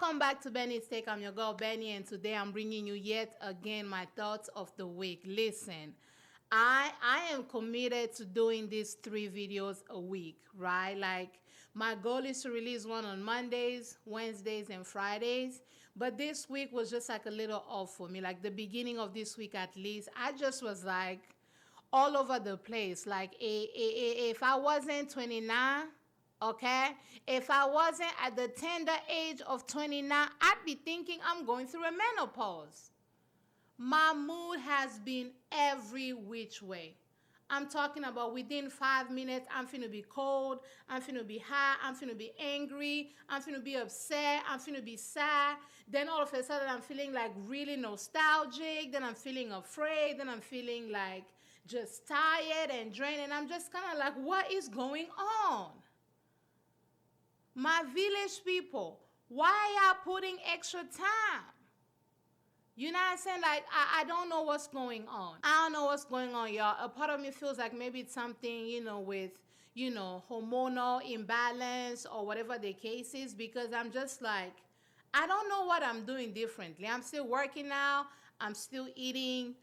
Welcome back to Bennystake. I'm your girl Benny, and today I'm bringing you yet again my thoughts of the week. Listen, I am committed to doing these 3 videos a week, right? Like, my goal is to release one on Mondays, Wednesdays, and Fridays. But this week was just like a little off for me. Like the beginning of this week at least, I just was like all over the place. Like if I wasn't 29, okay, if I wasn't at the tender age of 29, I'd be thinking I'm going through a menopause. My mood has been every which way. I'm talking about within 5 minutes, I'm finna be cold, I'm finna be hot, I'm finna be angry, I'm finna be upset, I'm finna be sad. Then all of a sudden, I'm feeling like really nostalgic. Then I'm feeling afraid. Then I'm feeling like just tired and drained. And I'm just kind of like, what is going on? My village people, why are y'all putting extra time? You know what I'm saying? Like, I don't know what's going on. I don't know what's going on, y'all. A part of me feels like maybe it's something, with, hormonal imbalance or whatever the case is, because I'm just like, I don't know what I'm doing differently. I'm still working now. I'm still eating,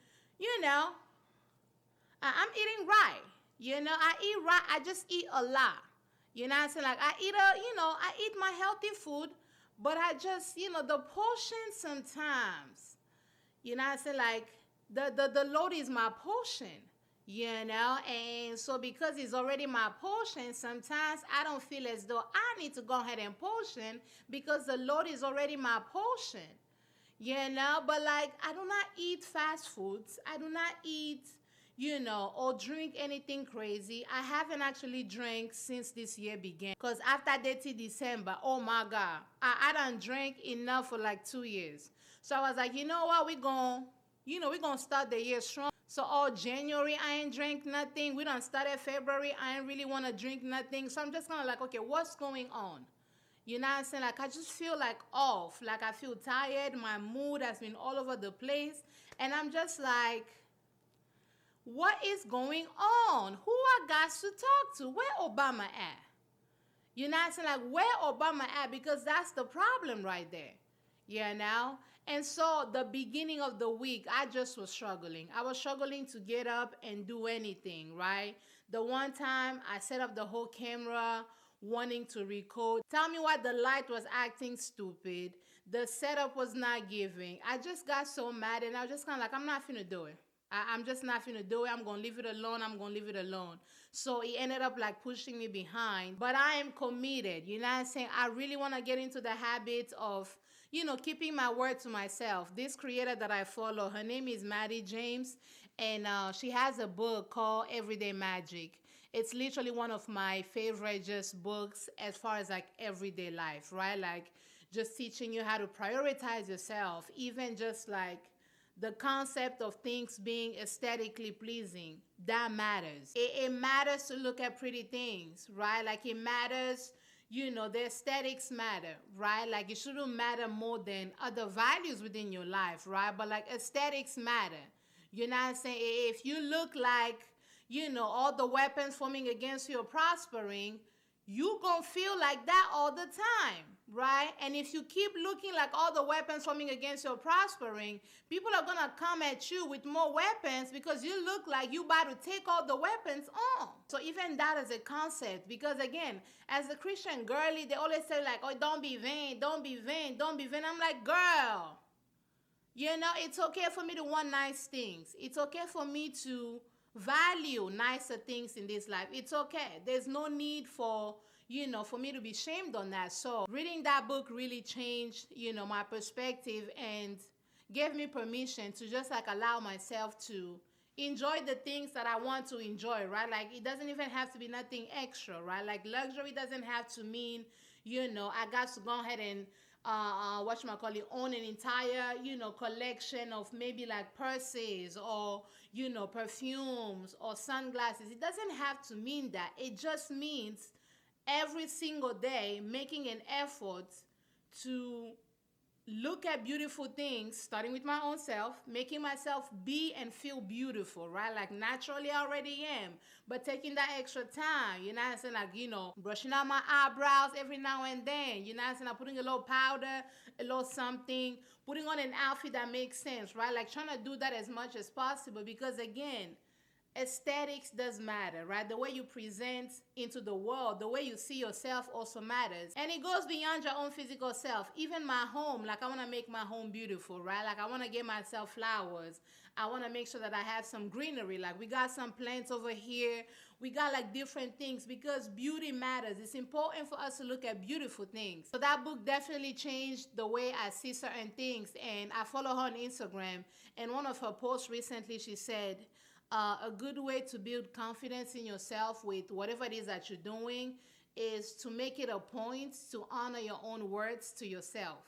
I'm eating right. I eat right. I just eat a lot. You know what I'm saying? Like, I eat my healthy food, but I just, the portion sometimes, you know what I'm saying? Like, the load is my portion, and so because it's already my portion, sometimes I don't feel as though I need to go ahead and portion because the load is already my portion, but like, I do not eat fast foods. I do not eat, or drink anything crazy. I haven't actually drank since this year began. Because after 30 December, oh my God, I done drank enough for like 2 years. So I was like, you know what, we're gonna start the year strong. So all January, I ain't drank nothing. We done started February, I ain't really want to drink nothing. So I'm just kind of like, okay, what's going on? You know what I'm saying? Like, I just feel like off. Like, I feel tired. My mood has been all over the place. And I'm just like, what is going on? Who I got to talk to? Where Obama at? You know what I'm saying? Like, where Obama at? Because that's the problem right there. And so the beginning of the week, I just was struggling. I was struggling to get up and do anything, right? The one time I set up the whole camera wanting to record. Tell me why the light was acting stupid. The setup was not giving. I just got so mad, and I was just kind of like, I'm not finna do it. I'm just not finna do it. I'm gonna leave it alone. I'm gonna leave it alone. So it ended up like pushing me behind. But I am committed. You know what I'm saying? I really wanna get into the habit of, keeping my word to myself. This creator that I follow, her name is Maddie James, and she has a book called Everyday Magic. It's literally one of my favorite just books as far as like everyday life, right? Like, just teaching you how to prioritize yourself, even just like the concept of things being aesthetically pleasing. That matters. It matters to look at pretty things, right? Like, it matters, the aesthetics matter, right? Like, it shouldn't matter more than other values within your life, right? But like, aesthetics matter. You know what I'm saying? If you look like, all the weapons forming against you are prospering, you gonna feel like that all the time, right? And if you keep looking like all the weapons forming against you are prospering, people are gonna come at you with more weapons because you look like you about to take all the weapons on. So even that is a concept, because again, as a Christian girly, they always say like, oh, don't be vain, don't be vain, don't be vain. I'm like, girl, it's okay for me to want nice things. It's okay for me to value nicer things in this life. It's okay. There's no need for, for me to be shamed on that. So reading that book really changed, my perspective, and gave me permission to just like allow myself to enjoy the things that I want to enjoy, right? Like, it doesn't even have to be nothing extra, right? Like, luxury doesn't have to mean, I got to go ahead and own an entire, collection of maybe like purses or, perfumes or sunglasses. It doesn't have to mean that. It just means every single day making an effort to look at beautiful things, starting with my own self, making myself be and feel beautiful, right? Like naturally I already am, but taking that extra time, you know what I'm saying? Like, brushing out my eyebrows every now and then, you know what I'm saying? Like putting a little powder, a little something, putting on an outfit that makes sense, right? Like trying to do that as much as possible because again, aesthetics does matter, right? The way you present into the world, the way you see yourself also matters. And it goes beyond your own physical self. Even my home, like I want to make my home beautiful, right? Like I want to get myself flowers. I want to make sure that I have some greenery. Like we got some plants over here. We got like different things because beauty matters. It's important for us to look at beautiful things. So that book definitely changed the way I see certain things. And I follow her on Instagram. And one of her posts recently, she said, a good way to build confidence in yourself with whatever it is that you're doing is to make it a point to honor your own words to yourself.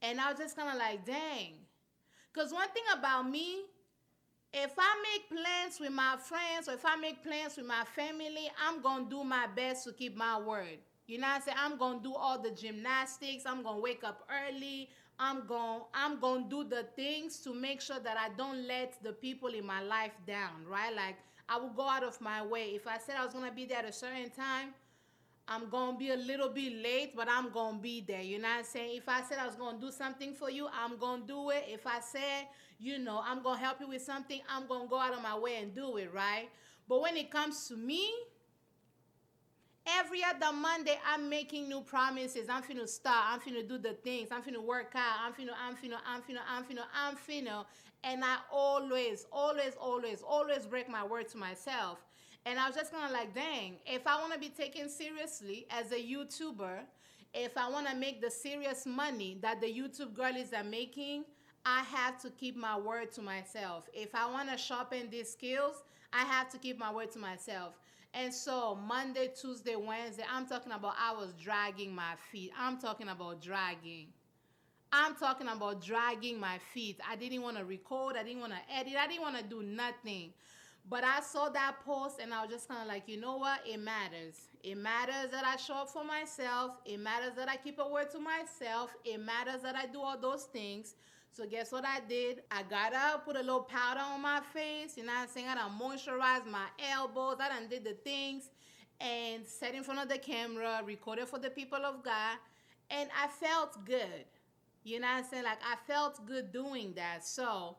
And I was just kind of like, dang. Because one thing about me, if I make plans with my friends or if I make plans with my family, I'm going to do my best to keep my word. You know what I'm saying? I'm going to do all the gymnastics. I'm going to wake up early. I'm going to do the things to make sure that I don't let the people in my life down, right? Like I will go out of my way. If I said I was going to be there at a certain time, I'm going to be a little bit late, but I'm going to be there. You know what I'm saying? If I said I was going to do something for you, I'm going to do it. If I said, I'm going to help you with something, I'm going to go out of my way and do it, right? But when it comes to me, every other Monday, I'm making new promises. I'm finna start. I'm finna do the things. I'm finna work out. I'm finna. And I always break my word to myself. And I was just kind of like, dang, if I want to be taken seriously as a YouTuber, if I want to make the serious money that the YouTube girlies are making, I have to keep my word to myself. If I want to sharpen these skills, I have to keep my word to myself. And so Monday, Tuesday, Wednesday, I'm talking about I was dragging my feet. I'm talking about dragging my feet. I didn't want to record. I didn't want to edit. I didn't want to do nothing. But I saw that post and I was just kind of like, you know what? It matters. It matters that I show up for myself. It matters that I keep a word to myself. It matters that I do all those things. So guess what I did? I got up, put a little powder on my face. You know what I'm saying? I done moisturized my elbows. I done did the things and sat in front of the camera, recorded for the people of God. And I felt good. You know what I'm saying? Like I felt good doing that. So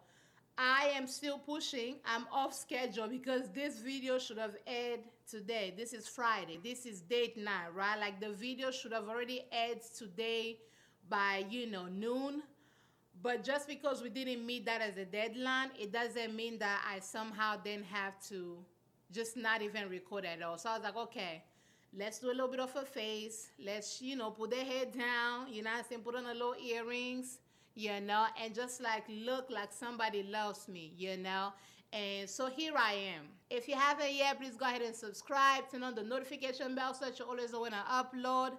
I am still pushing. I'm off schedule because this video should have aired today. This is Friday. This is date night, right? Like the video should have already aired today by, noon. But just because we didn't meet that as a deadline, it doesn't mean that I somehow then have to just not even record at all. So I was like, okay, let's do a little bit of a face. Let's, put the head down, put on a little earrings, and just like look like somebody loves me, And so here I am. If you haven't yet, please go ahead and subscribe. Turn on the notification bell so that you always know when I upload.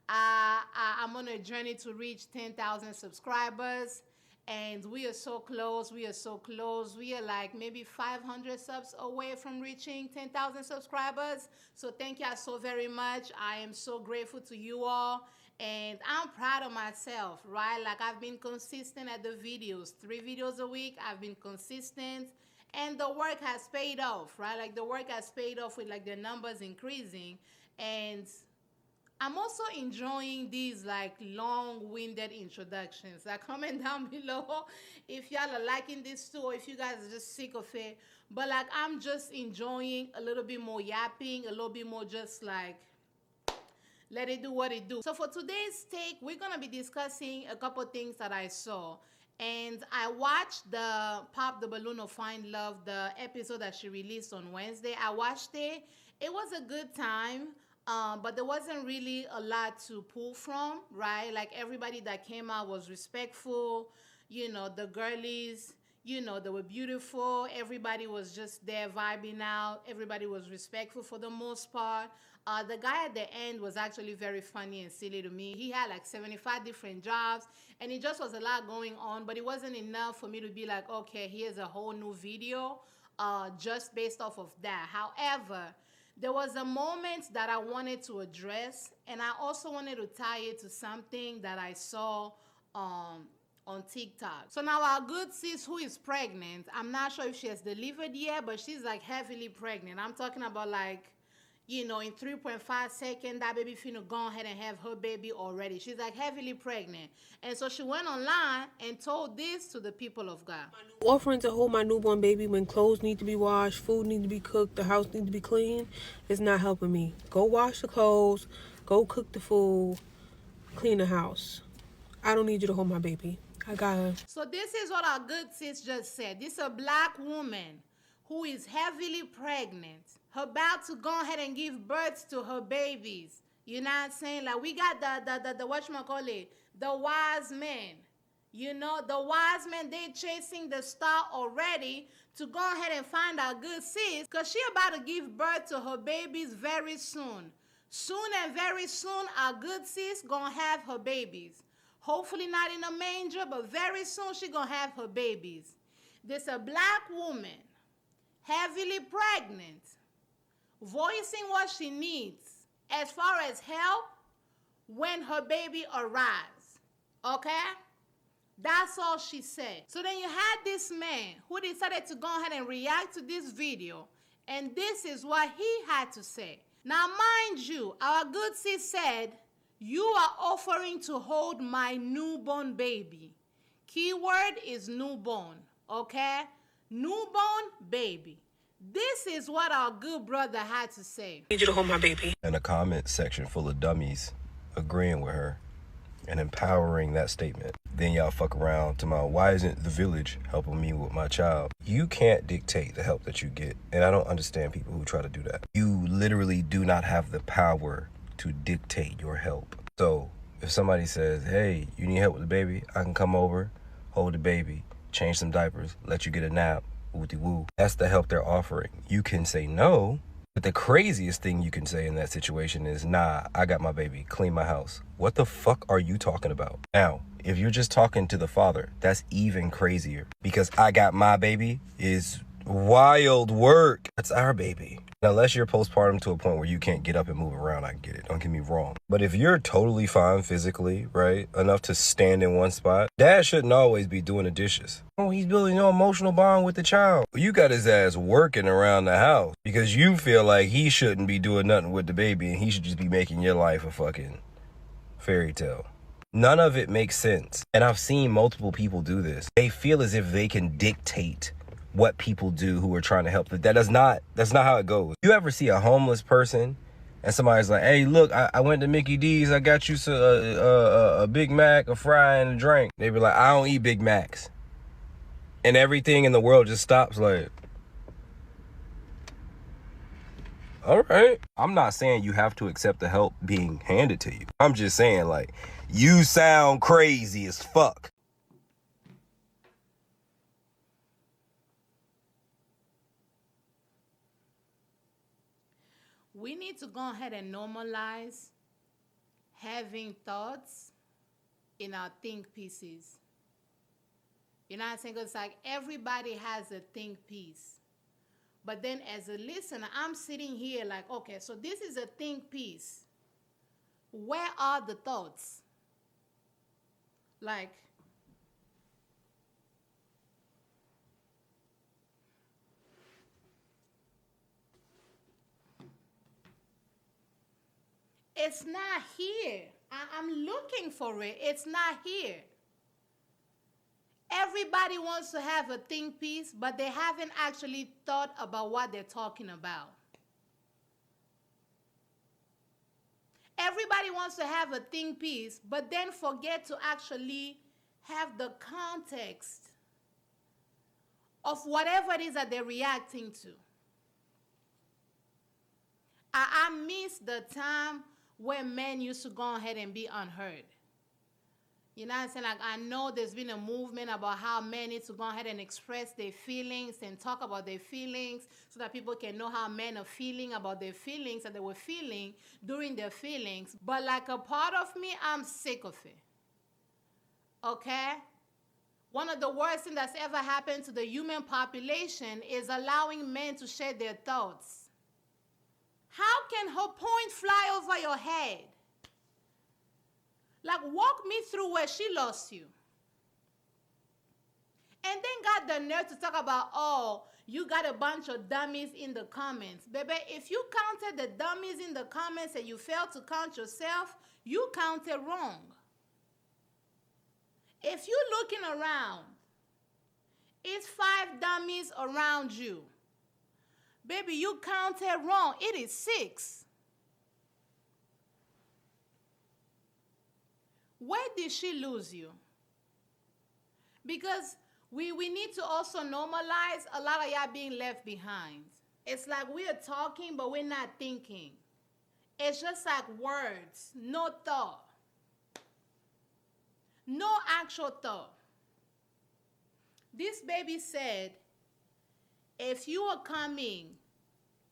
I'm on a journey to reach 10,000 subscribers. And we are so close. We are like maybe 500 subs away from reaching 10,000 subscribers. So thank you so very much. I am so grateful to you all. And I'm proud of myself, right? Like I've been consistent at the videos. 3 videos a week. I've been consistent. And the work has paid off, right? Like the work has paid off with like the numbers increasing. And I'm also enjoying these like long-winded introductions. Like comment down below if y'all are liking this too or if you guys are just sick of it. But like I'm just enjoying a little bit more yapping, a little bit more just like let it do what it do. So for today's take, we're going to be discussing a couple things that I saw. And I watched the Pop the Balloon of Find Love, the episode that she released on Wednesday. I watched it. It was a good time. But there wasn't really a lot to pull from, right? Like everybody that came out was respectful. The girlies, they were beautiful. Everybody was just there vibing out. Everybody was respectful for the most part. The guy at the end was actually very funny and silly to me. He had like 75 different jobs and it just was a lot going on, but it wasn't enough for me to be like, okay, here's a whole new video just based off of that. However, there was a moment that I wanted to address, and I also wanted to tie it to something that I saw um on TikTok. So now our good sis who is pregnant, I'm not sure if she has delivered yet, but she's like heavily pregnant. I'm talking about like, in 3.5 seconds, that baby finna go ahead and have her baby already. She's like heavily pregnant. And so she went online and told this to the people of God. Offering to hold my newborn baby when clothes need to be washed, food need to be cooked, the house need to be clean is not helping me. Go wash the clothes, go cook the food, clean the house. I don't need you to hold my baby. I got her. So this is what our good sis just said. This is a black woman who is heavily pregnant, about to go ahead and give birth to her babies. You know what I'm saying? Like we got the whatchamacallit, the wise men. The wise men, they chasing the star already to go ahead and find our good sis, because she about to give birth to her babies very soon. Soon and very soon, our good sis gonna have her babies. Hopefully not in a manger, but very soon she gonna have her babies. There's a black woman, heavily pregnant, voicing what she needs as far as help when her baby arrives. Okay? That's all she said. So then you had this man who decided to go ahead and react to this video, and this is what he had to say. Now, mind you, our good sis said, you are offering to hold my newborn baby. Keyword is newborn, okay? Newborn baby. This is what our good brother had to say. I need you to hold my baby. In a comment section full of dummies agreeing with her and empowering that statement. Then y'all fuck around to my, why isn't the village helping me with my child? You can't dictate the help that you get. And I don't understand people who try to do that. You literally do not have the power to dictate your help. So if somebody says, hey, you need help with the baby, I can come over, hold the baby, change some diapers, let you get a nap, woo-de-woo. That's the help they're offering. You can say no, but the craziest thing you can say in that situation is, nah, I got my baby, clean my house. What the fuck are you talking about? Now, if you're just talking to the father, that's even crazier, because I got my baby is wild work. That's our baby. Unless you're postpartum to a point where you can't get up and move around, I get it. Don't get me wrong. But if you're totally fine physically, right, enough to stand in one spot, dad shouldn't always be doing the dishes. Oh, he's building no emotional bond with the child. You got his ass working around the house because you feel like he shouldn't be doing nothing with the baby and he should just be making your life a fucking fairy tale. None of it makes sense. And I've seen multiple people do this. They feel as if they can dictate what people do who are trying to help. That's not how it goes. You ever see a homeless person and somebody's like, hey, look, I went to Mickey D's, I got you a Big Mac, a fry, and a drink. They be like, I don't eat Big Macs. And everything in the world just stops like, all right. I'm not saying you have to accept the help being handed to you. I'm just saying, like, you sound crazy as fuck. We need to go ahead and normalize having thoughts in our think pieces. You know what I'm saying? It's like everybody has a think piece. But then as a listener, I'm sitting here like, okay, so this is a think piece. Where are the thoughts? Like, it's not here. I'm looking for it. It's not here. Everybody wants to have a think piece, but they haven't actually thought about what they're talking about. Everybody wants to have a think piece, but then forget to actually have the context of whatever it is that they're reacting to. I miss the time when men used to go ahead and be unheard. You know what I'm saying? Like, I know there's been a movement about how men need to go ahead and express their feelings and talk about their feelings so that people can know how men are feeling about their feelings that they were feeling during their feelings. But like a part of me, I'm sick of it. Okay? One of the worst things that's ever happened to the human population is allowing men to share their thoughts. How can her point fly over your head? Like, walk me through where she lost you. And then got the nerve to talk about, oh, you got a bunch of dummies in the comments. Baby, if you counted the dummies in the comments and you failed to count yourself, you counted wrong. If you're looking around, it's 5 dummies around you. Baby, you counted wrong. It is 6. Where did she lose you? Because we need to also normalize a lot of y'all being left behind. It's like we are talking, but we're not thinking. It's just like words, no thought. No actual thought. This baby said, if you are coming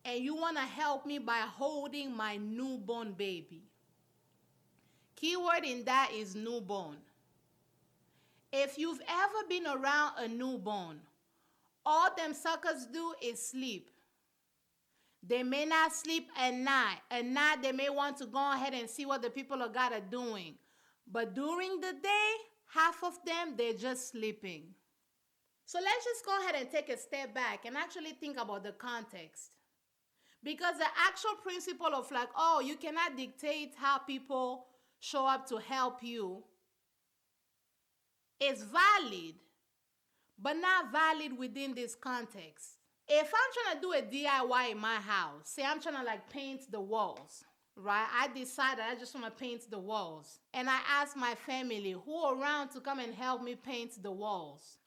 and you want to help me by holding my newborn baby, keyword in that is newborn. If you've ever been around a newborn, all them suckers do is sleep. They may not sleep at night. At night, they may want to go ahead and see what the people of God are doing. But during the day, half of them, they're just sleeping. So let's just go ahead and take a step back and actually think about the context. Because the actual principle of like, oh, you cannot dictate how people show up to help you is valid, but not valid within this context. If I'm trying to do a DIY in my house, say I'm trying to like paint the walls, right? I decided I just want to paint the walls. And I asked my family who around to come and help me paint the walls.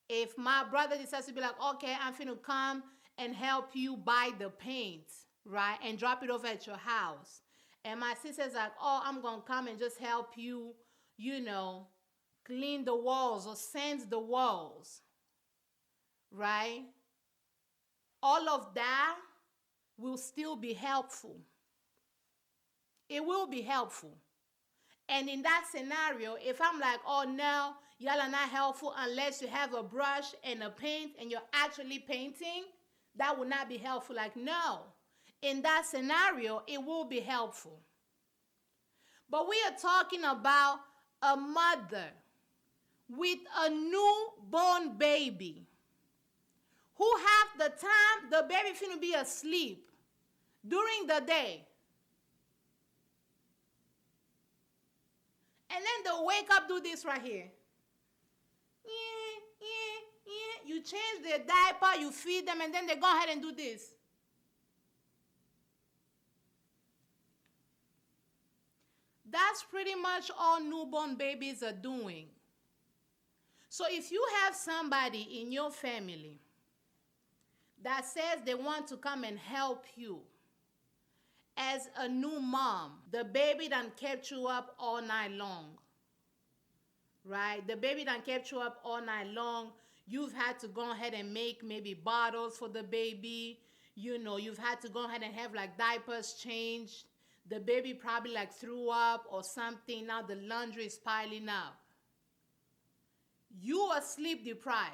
If my brother decides to be like, okay, I'm finna come and help you buy the paint, right? And drop it over at your house. And my sister's like, oh, I'm going to come and just help you, clean the walls or sand the walls, right? All of that will still be helpful. It will be helpful. And in that scenario, if I'm like, oh, no, y'all are not helpful unless you have a brush and a paint and you're actually painting, that would not be helpful. Like, no. In that scenario, it will be helpful. But we are talking about a mother with a newborn baby who half the time the baby finna be asleep during the day. And then they'll wake up, do this right here. You change their diaper, you feed them, and then they go ahead and do this. That's pretty much all newborn babies are doing. So if you have somebody in your family that says they want to come and help you as a new mom, the baby done kept you up all night long, right? The baby done kept you up all night long. You've had to go ahead and make maybe bottles for the baby. You've had to go ahead and have like diapers changed. The baby probably like threw up or something. Now the laundry is piling up. You are sleep deprived.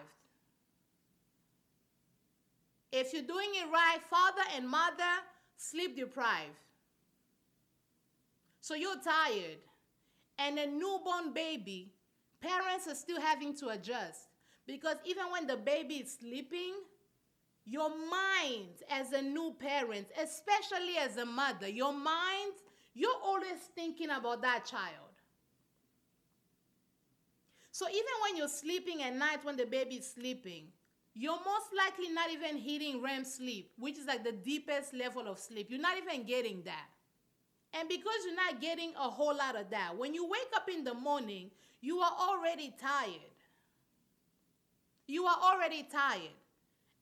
If you're doing it right, father and mother, sleep deprived. So you're tired. And a newborn baby, parents are still having to adjust. Because even when the baby is sleeping, your mind as a new parent, especially as a mother, your mind, you're always thinking about that child. So even when you're sleeping at night, when the baby is sleeping, you're most likely not even hitting REM sleep, which is like the deepest level of sleep. You're not even getting that. And because you're not getting a whole lot of that, when you wake up in the morning, you are already tired. You are already tired.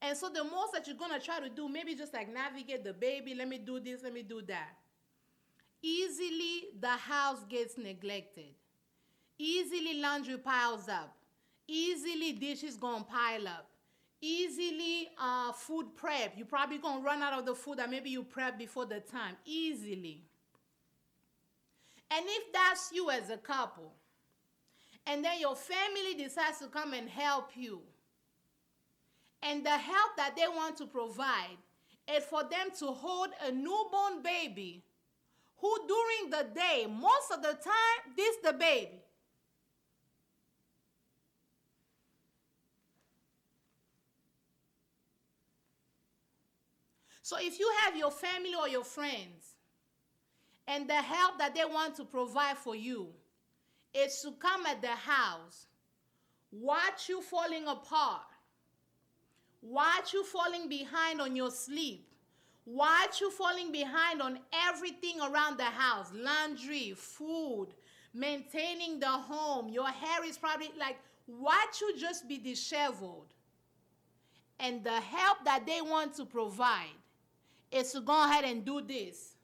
And so the most that you're going to try to do, maybe just like navigate the baby, let me do this, let me do that. Easily, the house gets neglected. Easily, laundry piles up. Easily, dishes going to pile up. Easily, food prep. You're probably going to run out of the food that maybe you prepped before the time. Easily. And if that's you as a couple, and then your family decides to come and help you, and the help that they want to provide is for them to hold a newborn baby who during the day, most of the time, this the baby. So if you have your family or your friends and the help that they want to provide for you is to come at the house, watch you falling apart, watch you falling behind on your sleep, watch you falling behind on everything around the house, laundry, food, maintaining the home, your hair is probably like, watch you just be disheveled. And the help that they want to provide is to go ahead and do this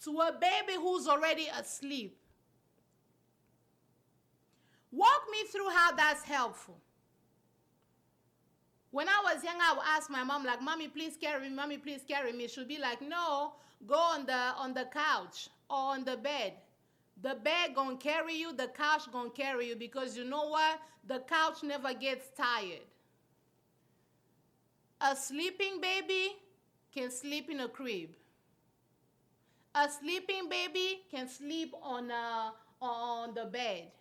to a baby who's already asleep. Walk me through how that's helpful. When I was young, I would ask my mom, like, Mommy, please carry me. Mommy, please carry me. She'd be like, no, go on the couch or on the bed. The bed gonna carry you, the couch gonna carry you, because you know what? The couch never gets tired. A sleeping baby can sleep in a crib. A sleeping baby can sleep on the bed.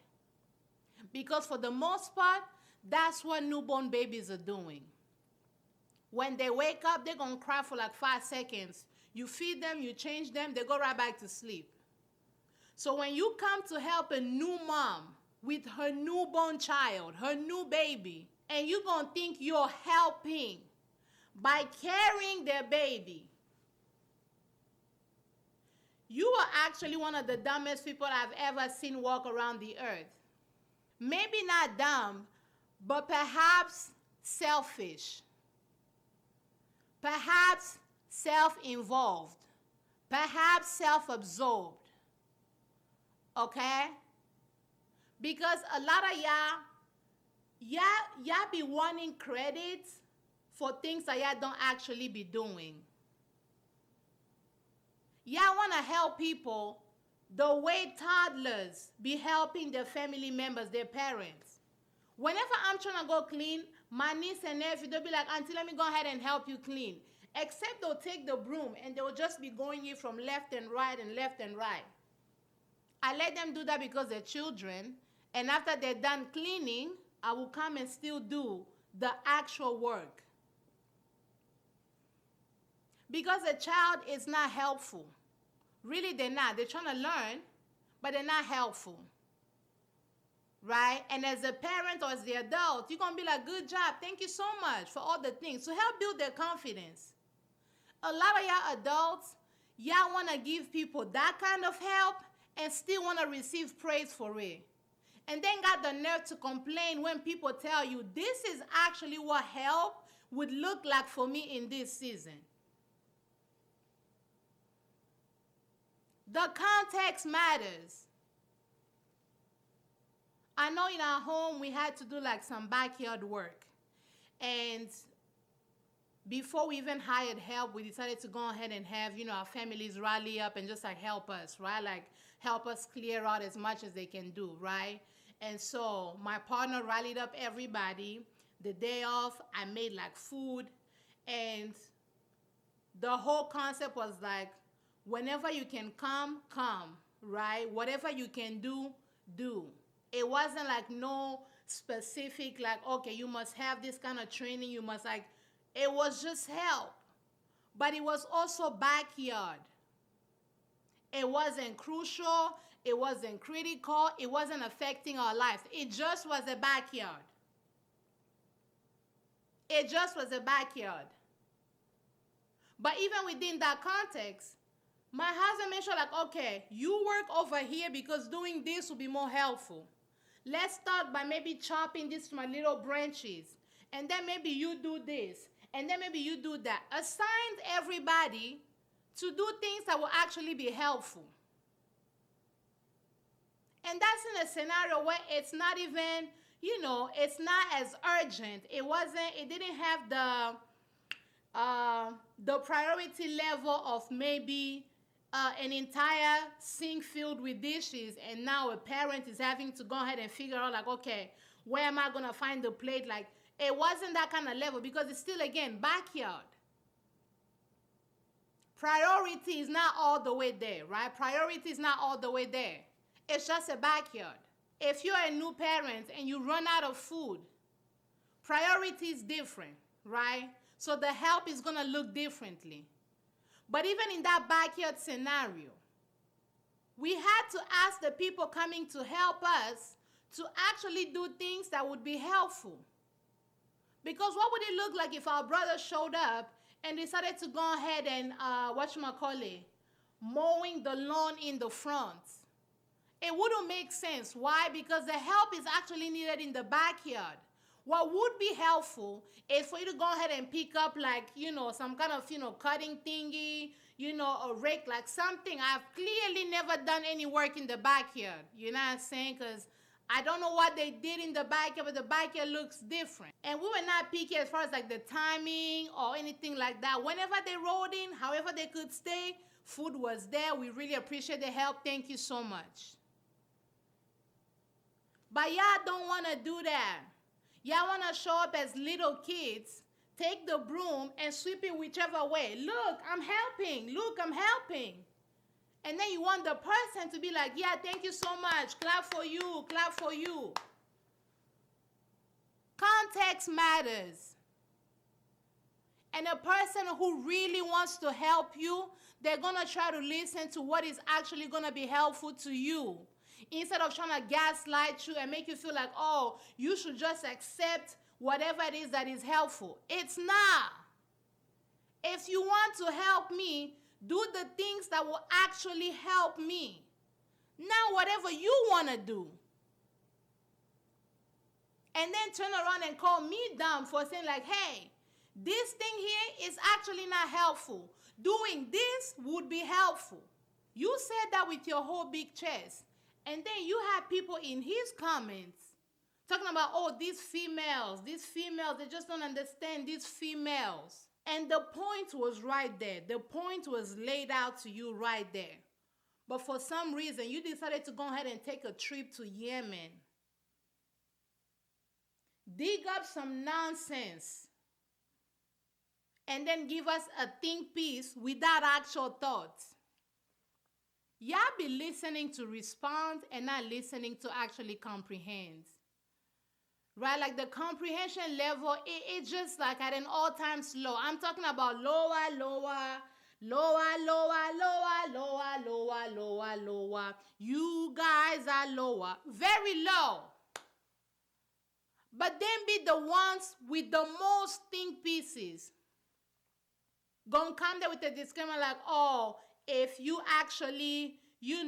Because for the most part, that's what newborn babies are doing. When they wake up, they're going to cry for like 5 seconds. You feed them, you change them, they go right back to sleep. So when you come to help a new mom with her newborn child, her new baby, and you're going to think you're helping by carrying their baby, you are actually one of the dumbest people I've ever seen walk around the earth. Maybe not dumb, but perhaps selfish. Perhaps self-involved. Perhaps self-absorbed. Okay? Because a lot of y'all be wanting credit for things that y'all don't actually be doing. Y'all want to help people the way toddlers be helping their family members, their parents. Whenever I'm trying to go clean, my niece and nephew, they'll be like, Auntie, let me go ahead and help you clean. Except they'll take the broom and they'll just be going in from left and right and left and right. I let them do that because they're children. And after they're done cleaning, I will come and still do the actual work. Because a child is not helpful. Really, they're not. They're trying to learn, but they're not helpful. Right? And as a parent or as the adult, you're going to be like, good job. Thank you so much for all the things. To help build their confidence. A lot of y'all adults, y'all want to give people that kind of help and still want to receive praise for it. And then got the nerve to complain when people tell you, this is actually what help would look like for me in this season. The context matters. I know in our home we had to do like some backyard work. And before we even hired help, we decided to go ahead and have, our families rally up and just like help us, right? Like help us clear out as much as they can do, right? And so my partner rallied up everybody. The day off, I made like food. And the whole concept was like, whenever you can come, right? Whatever you can do, do. It wasn't like no specific, like, okay, you must have this kind of training. You must it was just help. But it was also backyard. It wasn't crucial. It wasn't critical. It wasn't affecting our lives. It just was a backyard. It just was a backyard. But even within that context, my husband made sure like, okay, you work over here because doing this will be more helpful. Let's start by maybe chopping this to my little branches. And then maybe you do this. And then maybe you do that. Assigned everybody to do things that will actually be helpful. And that's in a scenario where it's not even, it's not as urgent. It didn't have the priority level of maybe an entire sink filled with dishes, and now a parent is having to go ahead and figure out like, okay, where am I going to find the plate? Like, it wasn't that kind of level because it's still, again, backyard. Priority is not all the way there, right? Priority is not all the way there. It's just a backyard. If you're a new parent and you run out of food, priority is different, right? So the help is going to look differently. But even in that backyard scenario, we had to ask the people coming to help us to actually do things that would be helpful. Because what would it look like if our brother showed up and decided to go ahead and, mowing the lawn in the front? It wouldn't make sense. Why? Because the help is actually needed in the backyard. What would be helpful is for you to go ahead and pick up some kind of, cutting thingy, a rake, like something. I've clearly never done any work in the backyard. You know what I'm saying? Because I don't know what they did in the backyard, but the backyard looks different. And we were not picky as far as like the timing or anything like that. Whenever they rode in, however they could stay, food was there. We really appreciate the help. Thank you so much. But y'all don't want to do that. Y'all want to show up as little kids, take the broom and sweep it whichever way. Look, I'm helping. Look, I'm helping. And then you want the person to be like, yeah, thank you so much. Clap for you. Clap for you. Context matters. And a person who really wants to help you, they're going to try to listen to what is actually going to be helpful to you. Instead of trying to gaslight you and make you feel like, oh, you should just accept whatever it is that is helpful. It's not. If you want to help me, do the things that will actually help me. Not whatever you want to do. And then turn around and call me dumb for saying like, hey, this thing here is actually not helpful. Doing this would be helpful. You said that with your whole big chest. And then you have people in his comments talking about, oh, these females, they just don't understand these females. And the point was right there. The point was laid out to you right there. But for some reason, you decided to go ahead and take a trip to Yemen. Dig up some nonsense. And then give us a think piece without actual thoughts. Y'all be listening to respond and not listening to actually comprehend. Right? Like the comprehension level, it's just like at an all-time low. I'm talking about lower. You guys are lower. Very low. But then be the ones with the most think pieces. Gonna come there with a disclaimer like, oh, if you actually,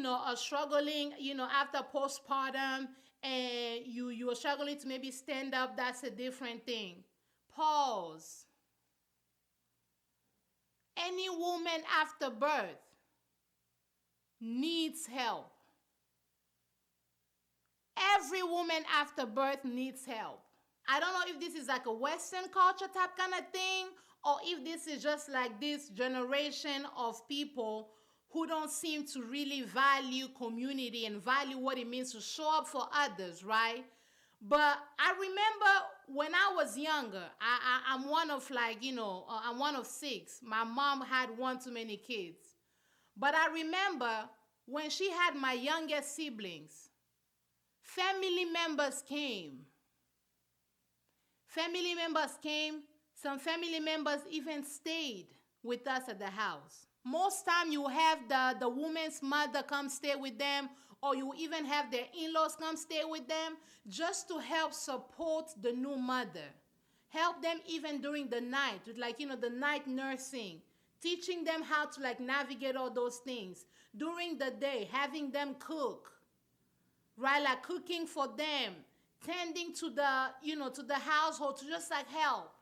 are struggling, after postpartum and you are struggling to maybe stand up, that's a different thing. Pause. Any woman after birth needs help. Every woman after birth needs help. I don't know if this is like a Western culture type kind of thing, or if this is just like this generation of people who don't seem to really value community and value what it means to show up for others, right? But I remember when I was younger, I'm one of I'm one of 6. My mom had one too many kids. But I remember when she had my youngest siblings, family members came. Some family members even stayed with us at the house. Most time you have the woman's mother come stay with them, or you even have their in-laws come stay with them just to help support the new mother. Help them even during the night with the night nursing, teaching them how to navigate all those things. During the day, having them cook, right? Like cooking for them, tending to the household to just help.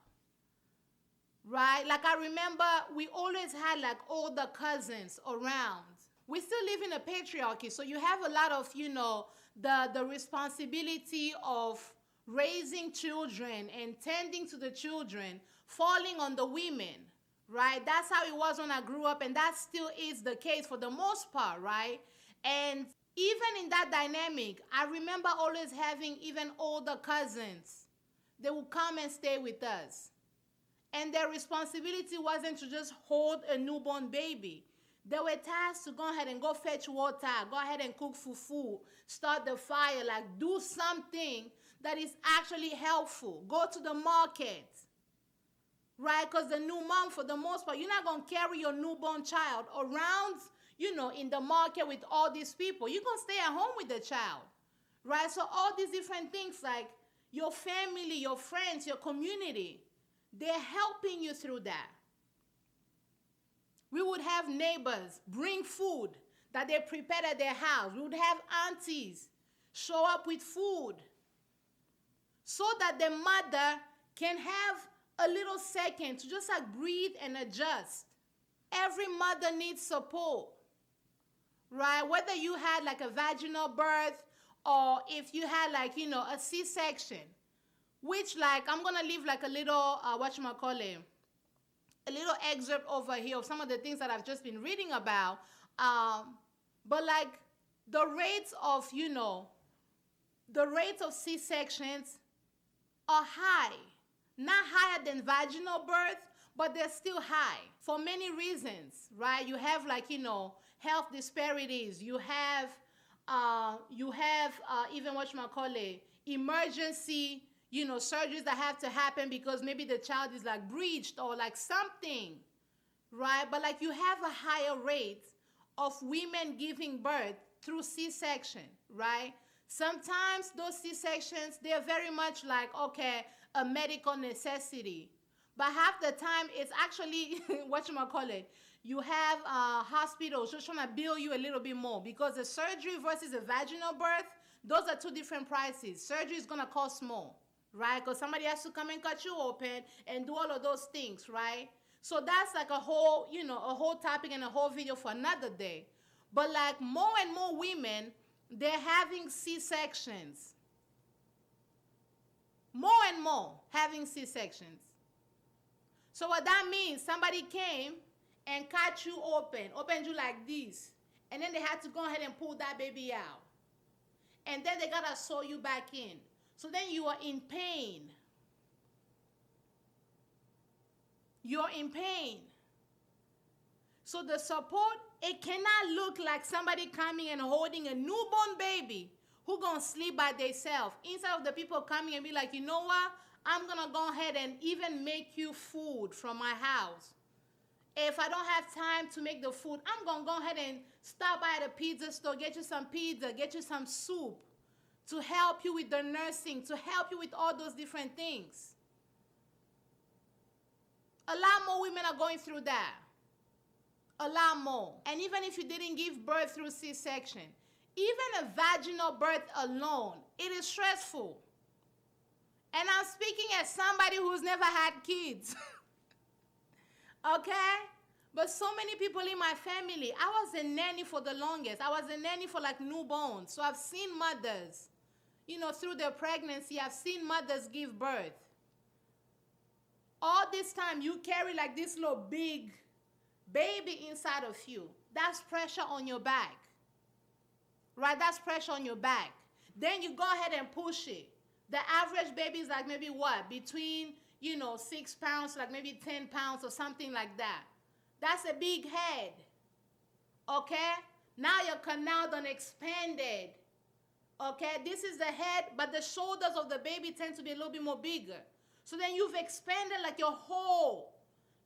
Right? Like I remember we always had older cousins around. We still live in a patriarchy, so you have a lot of, the responsibility of raising children and tending to the children falling on the women, right? That's how it was when I grew up, and that still is the case for the most part, right? And even in that dynamic, I remember always having even older cousins. They would come and stay with us. And their responsibility wasn't to just hold a newborn baby. They were tasked to go ahead and go fetch water, go ahead and cook fufu, start the fire, like do something that is actually helpful. Go to the market, right? Because the new mom, for the most part, you're not going to carry your newborn child around, in the market with all these people. You're going to stay at home with the child, right? So all these different things, like your family, your friends, your community, they're helping you through that. We would have neighbors bring food that they prepared at their house. We would have aunties show up with food so that the mother can have a little second to just like breathe and adjust. Every mother needs support, right? Whether you had like a vaginal birth or if you had like, a C-section, which like I'm going to leave like a little, a little excerpt over here of some of the things that I've just been reading about. But like the rates of C-sections are high. Not higher than vaginal birth, but they're still high for many reasons, right? You have like, health disparities. You have even emergency, surgeries that have to happen because maybe the child is like breached or like something, right? But like you have a higher rate of women giving birth through C-section, right? Sometimes those C-sections, they're very much like, okay, a medical necessity. But half the time it's actually, you have hospitals just trying to bill you a little bit more because the surgery versus a vaginal birth, those are two different prices. Surgery is going to cost more, right? Because somebody has to come and cut you open and do all of those things, right? So that's like a whole topic and a whole video for another day. But like more and more women, they're having C-sections. More and more having C-sections. So what that means, somebody came and cut you opened you like this, and then they had to go ahead and pull that baby out. And then they gotta sew you back in. So then you are in pain. You're in pain. So the support, it cannot look like somebody coming and holding a newborn baby who gonna sleep by themselves. Instead of the people coming and be like, you know what? I'm gonna go ahead and even make you food from my house. If I don't have time to make the food, I'm gonna go ahead and stop by the pizza store, get you some pizza, get you some soup to help you with the nursing, to help you with all those different things. A lot more women are going through that. A lot more. And even if you didn't give birth through C-section, even a vaginal birth alone, it is stressful. And I'm speaking as somebody who's never had kids. Okay? But so many people in my family, I was a nanny for the longest. I was a nanny for like newborns. So I've seen mothers, through their pregnancy, I've seen mothers give birth. All this time, you carry like this little big baby inside of you. That's pressure on your back. Right? That's pressure on your back. Then you go ahead and push it. The average baby is like maybe what? Between, 6 pounds, like maybe 10 pounds or something like that. That's a big head. Okay? Now your canal done expanded. Okay? This is the head, but the shoulders of the baby tend to be a little bit more bigger. So then you've expanded like your whole,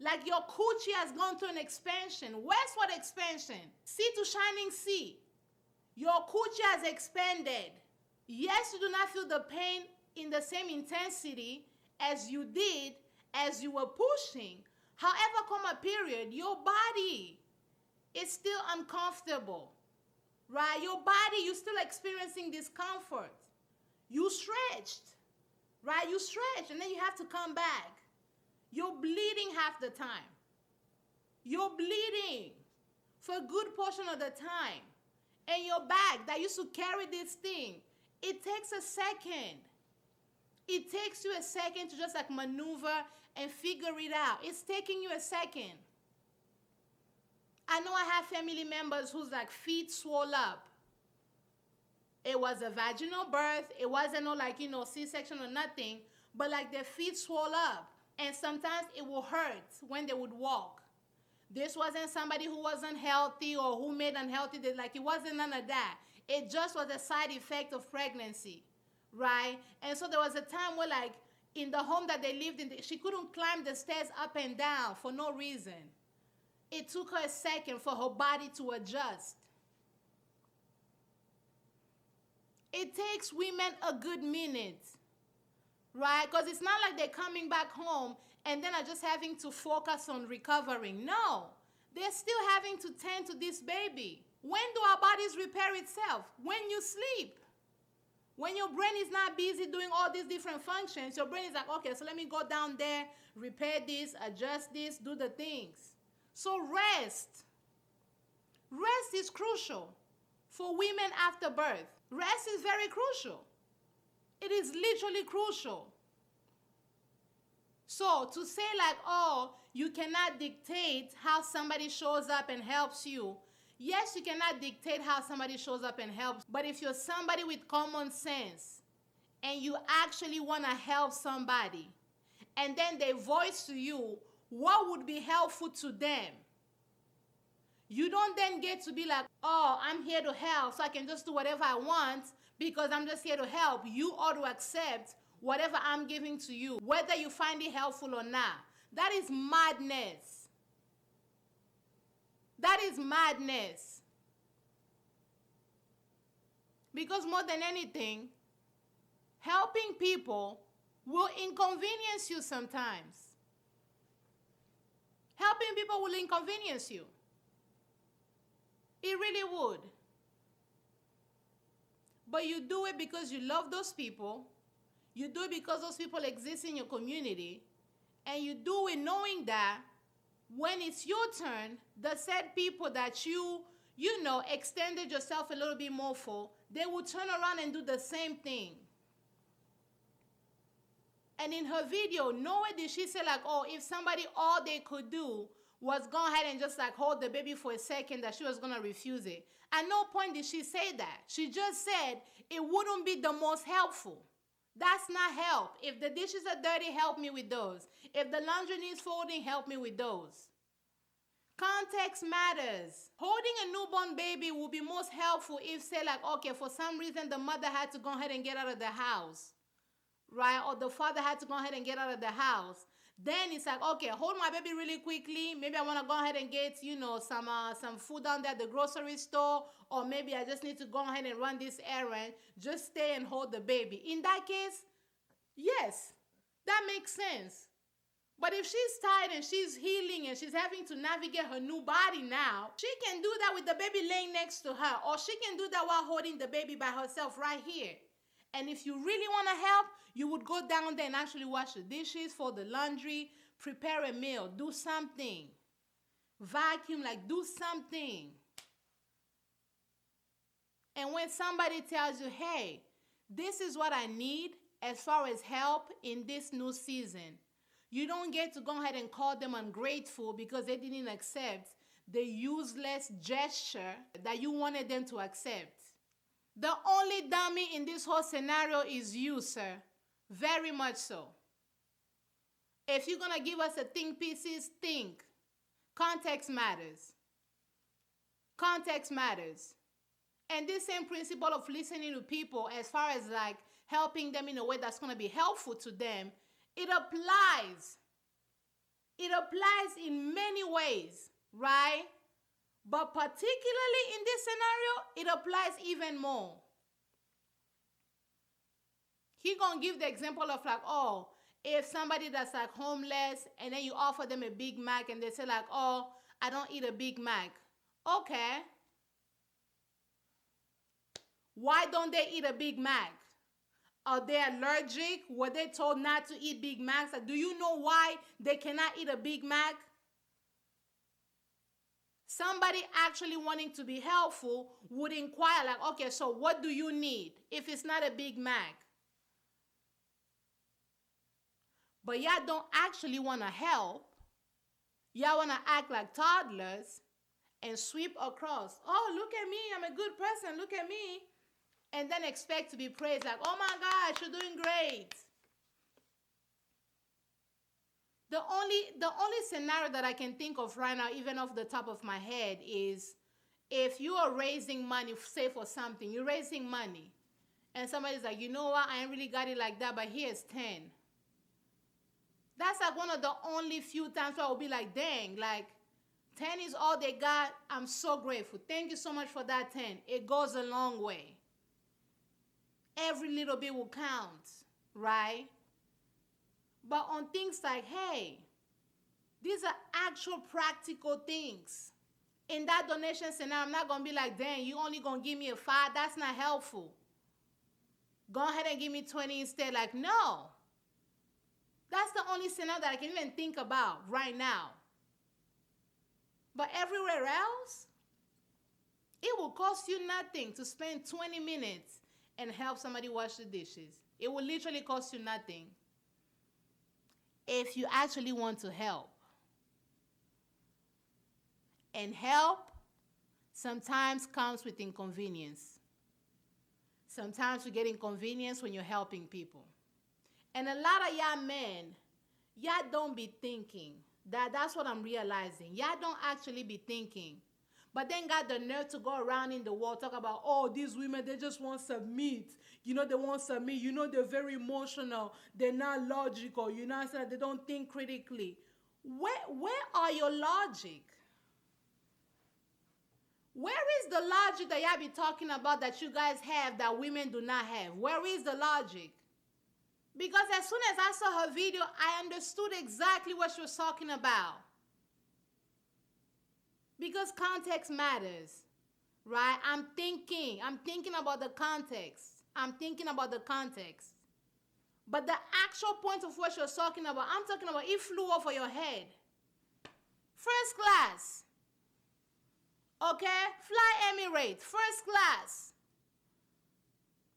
like your coochie has gone through an expansion. Westward expansion. Sea to shining sea. Your coochie has expanded. Yes, you do not feel the pain in the same intensity as you did as you were pushing. However, come a period, your body is still uncomfortable, right? Your body, you're still experiencing discomfort. You stretched, right? You stretch, and then you have to come back. You're bleeding half the time. You're bleeding for a good portion of the time. And your back that used to carry this thing, it takes a second. It takes you a second to just like maneuver and figure it out. It's taking you a second. I know I have family members whose like feet swell up. It was a vaginal birth. It wasn't no like, C-section or nothing, but like their feet swell up. And sometimes it will hurt when they would walk. This wasn't somebody who wasn't healthy or who made unhealthy. Like, it wasn't none of that. It just was a side effect of pregnancy, right? And so there was a time where, like, in the home that they lived in, she couldn't climb the stairs up and down for no reason. It took her a second for her body to adjust. It takes women a good minute, right? Because it's not like they're coming back home and then are just having to focus on recovering. No, they're still having to tend to this baby. When do our bodies repair itself? When you sleep. When your brain is not busy doing all these different functions, your brain is like, okay, so let me go down there, repair this, adjust this, do the things. So rest. Rest is crucial for women after birth. Rest is very crucial. It is literally crucial. So to say like, oh, you cannot dictate how somebody shows up and helps you. Yes, you cannot dictate how somebody shows up and helps. But if you're somebody with common sense and you actually want to help somebody, and then they voice to you what would be helpful to them, you don't then get to be like, oh, I'm here to help, so I can just do whatever I want because I'm just here to help. You ought to accept whatever I'm giving to you, whether you find it helpful or not. That is madness. That is madness. Because more than anything, helping people will inconvenience you sometimes. Helping people will inconvenience you. It really would. But you do it because you love those people. You do it because those people exist in your community. And you do it knowing that when it's your turn, the said people that you extended yourself a little bit more for, they will turn around and do the same thing. And in her video, nowhere did she say like, oh, if somebody, all they could do was go ahead and just like hold the baby for a second, that she was going to refuse it. At no point did she say that. She just said it wouldn't be the most helpful. That's not help. If the dishes are dirty, help me with those. If the laundry needs folding, help me with those. Context matters. Holding a newborn baby will be most helpful if, say, like, okay, for some reason the mother had to go ahead and get out of the house, right? Or the father had to go ahead and get out of the house. Then it's like, okay, hold my baby really quickly. Maybe I want to go ahead and get, some food down there at the grocery store. Or maybe I just need to go ahead and run this errand. Just stay and hold the baby. In that case, yes, that makes sense. But if she's tired and she's healing and she's having to navigate her new body now, she can do that with the baby laying next to her. Or she can do that while holding the baby by herself right here. And if you really want to help, you would go down there and actually wash the dishes, fold the laundry, prepare a meal, do something. Vacuum, like do something. And when somebody tells you, hey, this is what I need as far as help in this new season, you don't get to go ahead and call them ungrateful because they didn't accept the useless gesture that you wanted them to accept. The only dummy in this whole scenario is you, sir. Very much so. If you're going to give us a think pieces, think. Context matters. Context matters. And this same principle of listening to people as far as like helping them in a way that's going to be helpful to them, it applies. It applies in many ways, right? But particularly in this scenario, it applies even more. He gonna give the example of like, oh, if somebody that's like homeless and then you offer them a Big Mac and they say like, oh, I don't eat a Big Mac. Okay. Why don't they eat a Big Mac? Are they allergic? Were they told not to eat Big Macs? Do you know why they cannot eat a Big Mac? Somebody actually wanting to be helpful would inquire like, okay, so what do you need if it's not a Big Mac? But y'all don't actually want to help. Y'all want to act like toddlers and sweep across. Oh, look at me. I'm a good person. Look at me. And then expect to be praised like, oh my gosh, you're doing great. The only scenario that I can think of right now, even off the top of my head, is if you are raising money, say for something, you're raising money, and somebody's like, you know what, I ain't really got it like that, but here's 10. That's like one of the only few times where I'll be like, dang, like 10 is all they got. I'm so grateful. Thank you so much for that 10. It goes a long way. Every little bit will count, right? But on things like, hey, these are actual practical things. In that donation scenario, I'm not going to be like, dang, you only going to give me a 5. That's not helpful. Go ahead and give me 20 instead. Like, no. That's the only scenario that I can even think about right now. But everywhere else, it will cost you nothing to spend 20 minutes and help somebody wash the dishes. It will literally cost you nothing if you actually want to help. And help sometimes comes with inconvenience. Sometimes you get inconvenience when you're helping people. And a lot of y'all men, y'all don't be thinking. That's what I'm realizing. Y'all don't actually be thinking. But then got the nerve to go around in the world, talk about, oh, these women, they just want to submit. You know, they won't submit. You know, they're very emotional. They're not logical. You know what I'm saying? They don't think critically. Where are your logic? Where is the logic that y'all be talking about that you guys have that women do not have? Where is the logic? Because as soon as I saw her video, I understood exactly what she was talking about. Because context matters, right? I'm thinking about the context. But the actual point of what she was talking about, I'm talking about it flew over your head. First class. Okay? Fly Emirates, first class.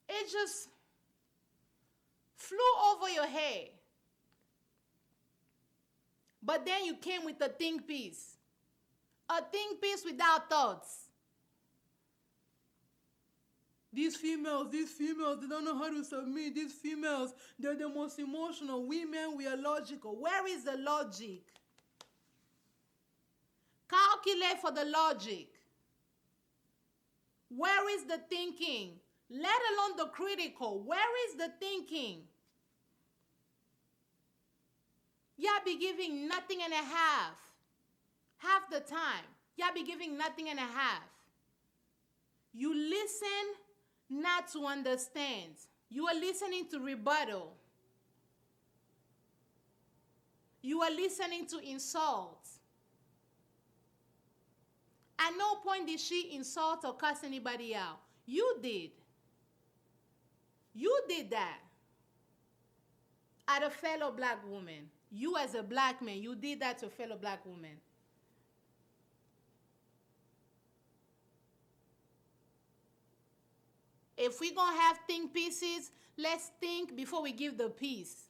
It just flew over your head. But then you came with a think piece. A think piece without thoughts. These females, they don't know how to submit. These females, they're the most emotional. Women, we are logical. Where is the logic? Calculate for the logic. Where is the thinking? Let alone the critical. Where is the thinking? Y'all be giving nothing and a half. Half the time. Y'all be giving nothing and a half. You listen not to understand. You are listening to rebuttal. You are listening to insult. At no point did she insult or cuss anybody out. You did. You did that. At a fellow black woman. You as a black man, you did that to a fellow black woman. If we're going to have think pieces, let's think before we give the piece.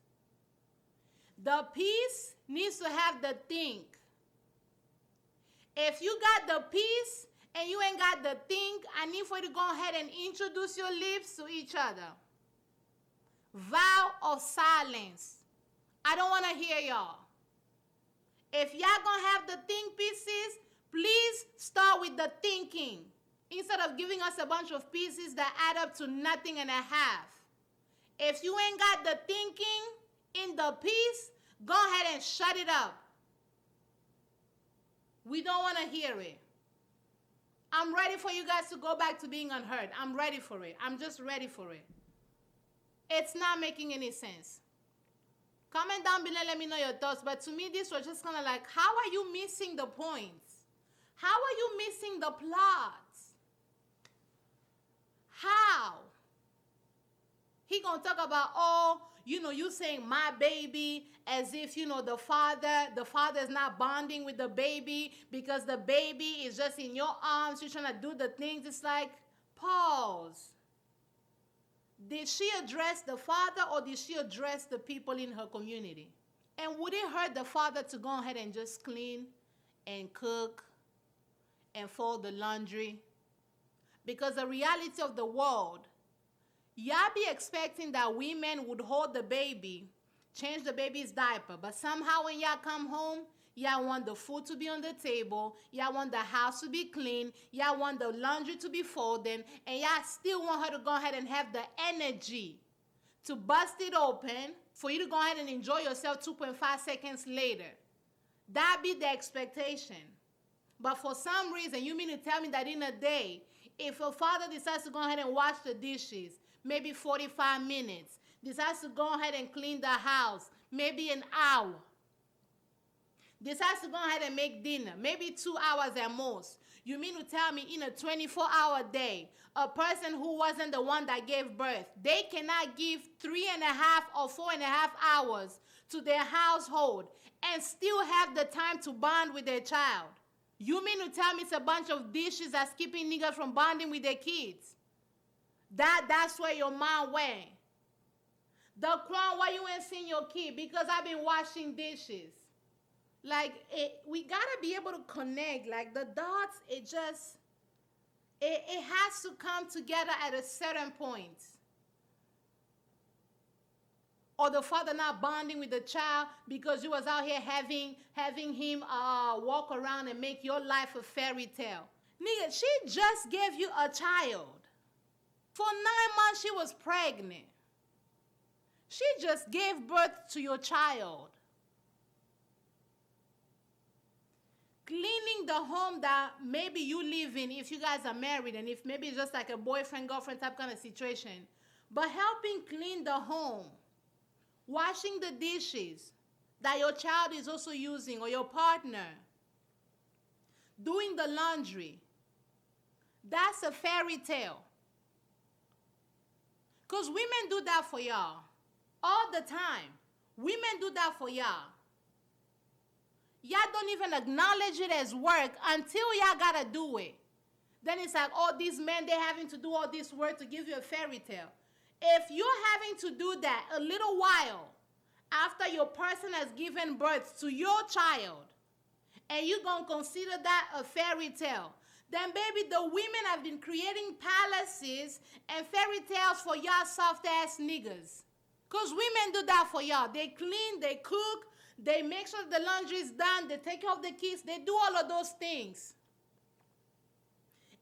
The piece needs to have the think. If you got the piece and you ain't got the think, I need for you to go ahead and introduce your lips to each other. Vow of silence. I don't want to hear y'all. If y'all gonna have the think pieces, please start with the thinking instead of giving us a bunch of pieces that add up to nothing and a half. If you ain't got the thinking in the piece, go ahead and shut it up. We don't want to hear it. I'm ready for you guys to go back to being unheard. I'm ready for it. I'm just ready for it. It's not making any sense. Comment down below, let me know your thoughts. But to me, this was just kind of like, how are you missing the points? How are you missing the plot? How? He gonna talk about, oh, you saying my baby as if, the father is not bonding with the baby because the baby is just in your arms. You're trying to do the things. It's like, pause. Did she address the father or did she address the people in her community? And would it hurt the father to go ahead and just clean and cook and fold the laundry? Because the reality of the world, y'all be expecting that women would hold the baby, change the baby's diaper. But somehow when y'all come home, y'all want the food to be on the table, y'all want the house to be clean, y'all want the laundry to be folded, and y'all still want her to go ahead and have the energy to bust it open for you to go ahead and enjoy yourself 2.5 seconds later. That be the expectation. But for some reason, you mean to tell me that in a day, if a father decides to go ahead and wash the dishes, maybe 45 minutes, decides to go ahead and clean the house, maybe an hour, decides to go ahead and make dinner, maybe 2 hours at most, you mean to tell me in a 24-hour day, a person who wasn't the one that gave birth, they cannot give 3.5 or 4.5 hours to their household and still have the time to bond with their child? You mean to tell me it's a bunch of dishes that's keeping niggas from bonding with their kids? That's where your mind went. The crown, why you ain't seen your kid? Because I've been washing dishes. Like, we gotta be able to connect. Like, the dots, it has to come together at a certain point. Or the father not bonding with the child because you was out here having him walk around and make your life a fairy tale. Nigga, she just gave you a child. For 9 months, she was pregnant. She just gave birth to your child. Cleaning the home that maybe you live in if you guys are married and if maybe it's just like a boyfriend, girlfriend type kind of situation. But helping clean the home. Washing the dishes that your child is also using or your partner. Doing the laundry. That's a fairy tale. Because women do that for y'all. All the time. Women do that for y'all. Y'all don't even acknowledge it as work until y'all gotta do it. Then it's like, oh, these men, they're having to do all this work to give you a fairy tale. If you're having to do that a little while after your person has given birth to your child, and you're going to consider that a fairy tale, then baby, the women have been creating palaces and fairy tales for y'all soft-ass niggas. Because women do that for y'all. They clean, they cook, they make sure the laundry is done, they take care of the kids, they do all of those things.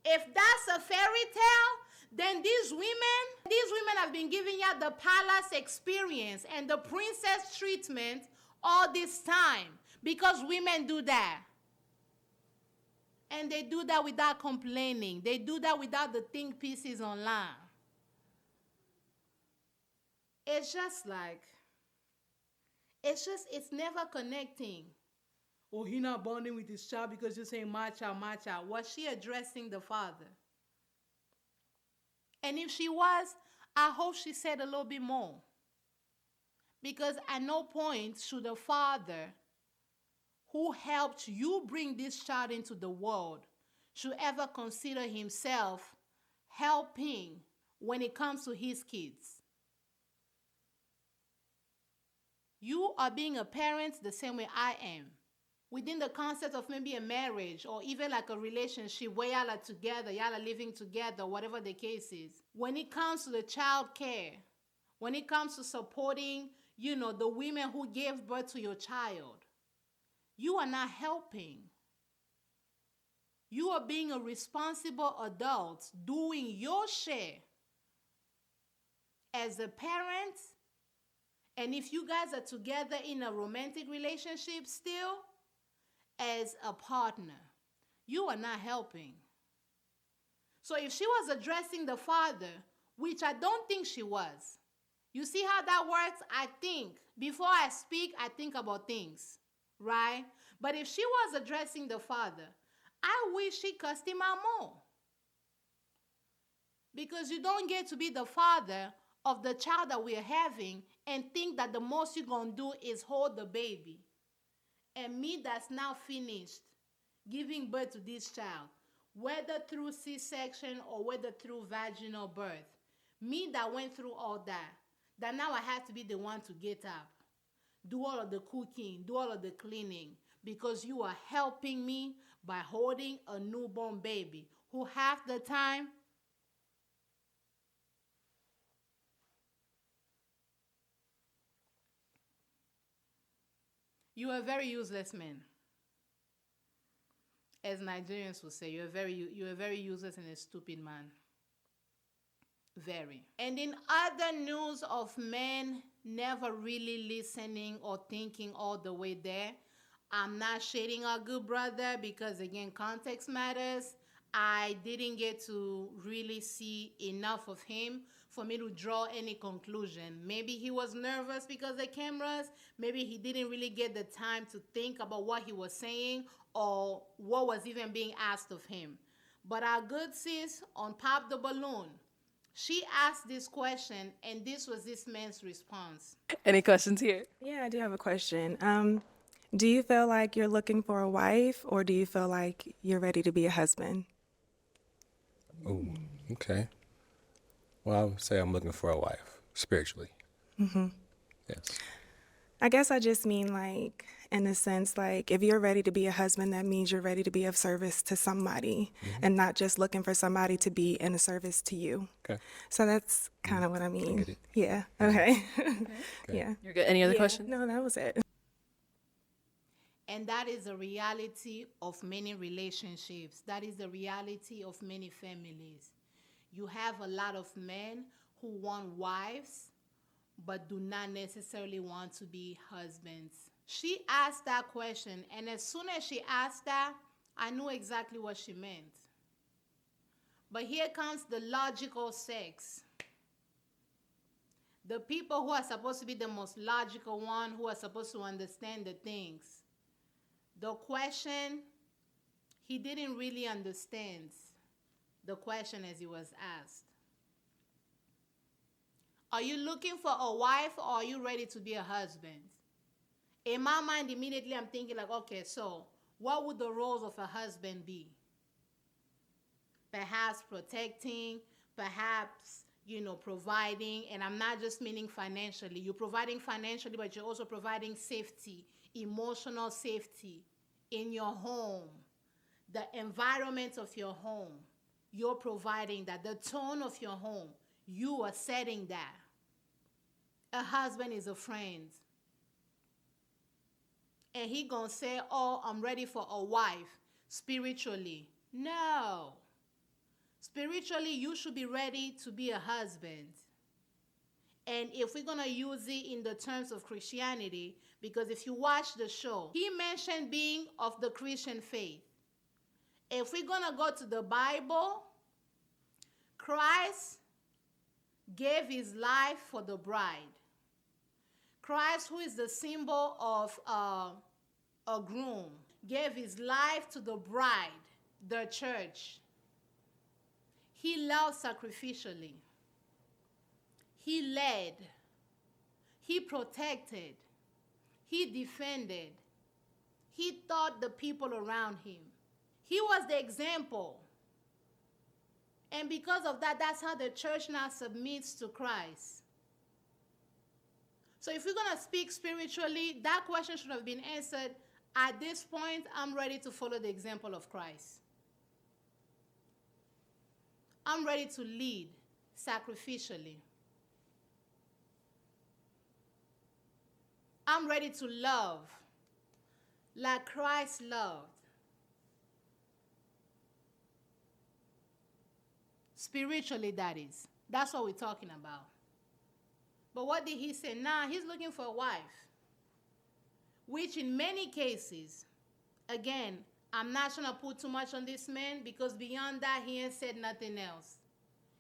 If that's a fairy tale, then these women have been giving you the palace experience and the princess treatment all this time because women do that. And they do that without complaining. They do that without the think pieces online. It's just like, it's never connecting. Oh, he not bonding with his child because you're saying my child, my child. Was she addressing the father? And if she was, I hope she said a little bit more. Because at no point should a father who helped you bring this child into the world should ever consider himself helping when it comes to his kids. You are being a parent the same way I am. Within the concept of maybe a marriage or even like a relationship where y'all are together, y'all are living together, whatever the case is. When it comes to the child care, when it comes to supporting, the women who gave birth to your child, you are not helping. You are being a responsible adult doing your share as a parent. And if you guys are together in a romantic relationship still, as a partner, you are not helping. So if she was addressing the father, which I don't think she was, you see how that works? I think, before I speak, I think about things, right? But if she was addressing the father, I wish she cussed him out more. Because you don't get to be the father of the child that we're having and think that the most you're going to do is hold the baby. And me that's now finished giving birth to this child, whether through C-section or whether through vaginal birth, me that went through all that now I have to be the one to get up, do all of the cooking, do all of the cleaning, because you are helping me by holding a newborn baby who half the time You are a very useless man. As Nigerians would say, you're a very useless and a stupid man. Very. And in other news of men never really listening or thinking all the way there, I'm not shading our good brother because, again, context matters. I didn't get to really see enough of him for me to draw any conclusion. Maybe he was nervous because of the cameras. Maybe he didn't really get the time to think about what he was saying or what was even being asked of him. But our good sis on Pop the Balloon, she asked this question, and this was this man's response. Any questions here? Yeah, I do have a question. Do you feel like you're looking for a wife, or do you feel like you're ready to be a husband? Oh, okay. Well, I would say I'm looking for a wife, spiritually. Yes. I guess I just mean, like, in a sense, like, if you're ready to be a husband, that means you're ready to be of service to somebody and not just looking for somebody to be in a service to you. Okay. So that's kind of what I mean. get it. Yeah. Okay. Okay. Yeah. You're good. Any other Yeah. questions? No, that was it. And that is the reality of many relationships. That is the reality of many families. You have a lot of men who want wives, but do not necessarily want to be husbands. She asked that question, and as soon as she asked that, I knew exactly what she meant. But here comes the logical sex. The people who are supposed to be the most logical one, who are supposed to understand the things. The question, he didn't really understand the question as he was asked. Are you looking for a wife, or are you ready to be a husband? In my mind, immediately I'm thinking like, okay, so what would the roles of a husband be? Perhaps protecting, perhaps, providing, and I'm not just meaning financially. You're providing financially, but you're also providing safety, emotional safety in your home, the environment of your home. You're providing that, the tone of your home. You are setting that. A husband is a friend. And he gonna say, oh, I'm ready for a wife spiritually. No. Spiritually, you should be ready to be a husband. And if we're gonna use it in the terms of Christianity, because if you watch the show, he mentioned being of the Christian faith. If we're gonna go to the Bible, Christ gave his life for the bride. Christ, who is the symbol of a groom, gave his life to the bride, the church. He loved sacrificially. He led. He protected. He defended. He taught the people around him. He was the example. And because of that, that's how the church now submits to Christ. So if we're going to speak spiritually, that question should have been answered. At this point, I'm ready to follow the example of Christ. I'm ready to lead sacrificially. I'm ready to love like Christ loved. Spiritually, that is. That's what we're talking about. But what did he say? Nah, he's looking for a wife. Which in many cases, again, I'm not trying to put too much on this man because beyond that, he ain't said nothing else.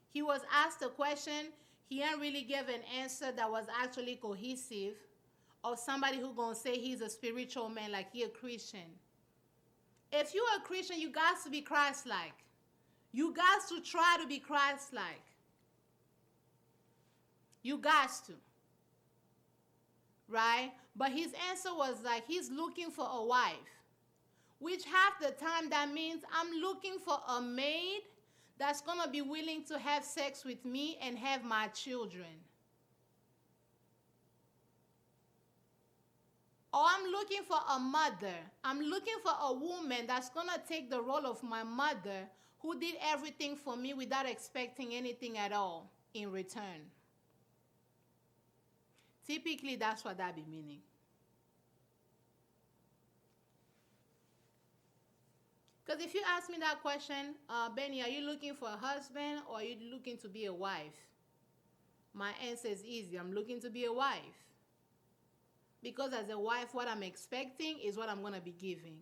He was asked a question. He ain't really give an answer that was actually cohesive of somebody who gonna say he's a spiritual man, like he a Christian. If you're a Christian, you got to be Christ-like. You got to try to be Christ-like. You got to. Right? But his answer was like, he's looking for a wife. Which half the time that means I'm looking for a maid that's going to be willing to have sex with me and have my children. Or I'm looking for a mother. I'm looking for a woman that's going to take the role of my mother who did everything for me without expecting anything at all in return. Typically, that's what that be meaning. Because if you ask me that question, Benny, are you looking for a husband or are you looking to be a wife? My answer is easy. I'm looking to be a wife. Because as a wife, what I'm expecting is what I'm going to be giving.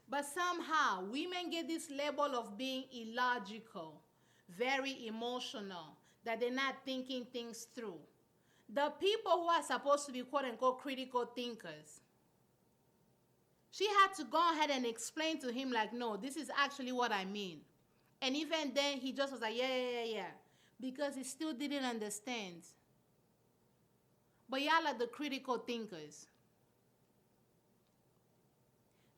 But somehow, women get this label of being illogical, very emotional, that they're not thinking things through. The people who are supposed to be quote-unquote critical thinkers, she had to go ahead and explain to him like, no, this is actually what I mean. And even then, he just was like, yeah. Because he still didn't understand. But y'all are the critical thinkers.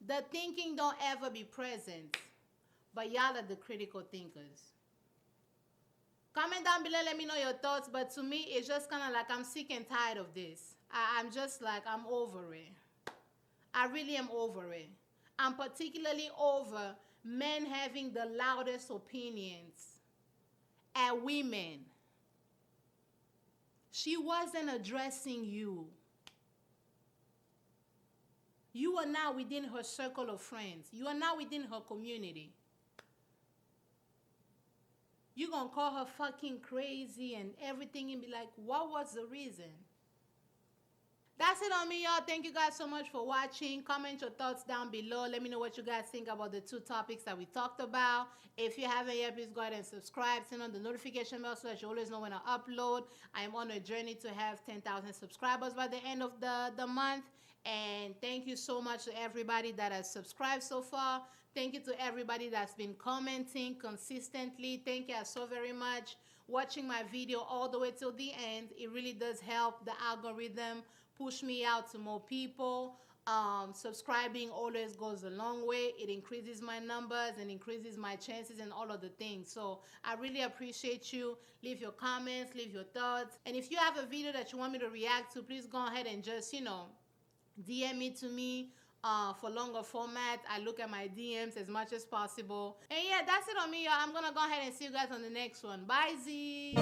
The thinking don't ever be present. But y'all are the critical thinkers. Comment down below, let me know your thoughts. But to me, it's just kind of like I'm sick and tired of this. I'm just like, I'm over it. I really am over it. I'm particularly over men having the loudest opinions at women. She wasn't addressing you. You are now within her circle of friends. You are now within her community. You're going to call her fucking crazy and everything and be like, what was the reason? That's it on me, y'all. Thank you guys so much for watching. Comment your thoughts down below. Let me know what you guys think about the 2 topics that we talked about. If you haven't yet, please go ahead and subscribe. Turn on the notification bell so that you always know when I upload. I am on a journey to have 10,000 subscribers by the end of the month. And thank you so much to everybody that has subscribed so far. Thank you to everybody that's been commenting consistently. Thank you so very much. Watching my video all the way till the end. It really does help the algorithm push me out to more people. Subscribing always goes a long way. It increases my numbers and increases my chances and all of the things. So I really appreciate you. Leave your comments, leave your thoughts. And if you have a video that you want me to react to, please go ahead and just, DM it to me for longer format. I look at my DMs as much as possible. And yeah, that's it on me, y'all. I'm going to go ahead and see you guys on the next one. Bye, Z.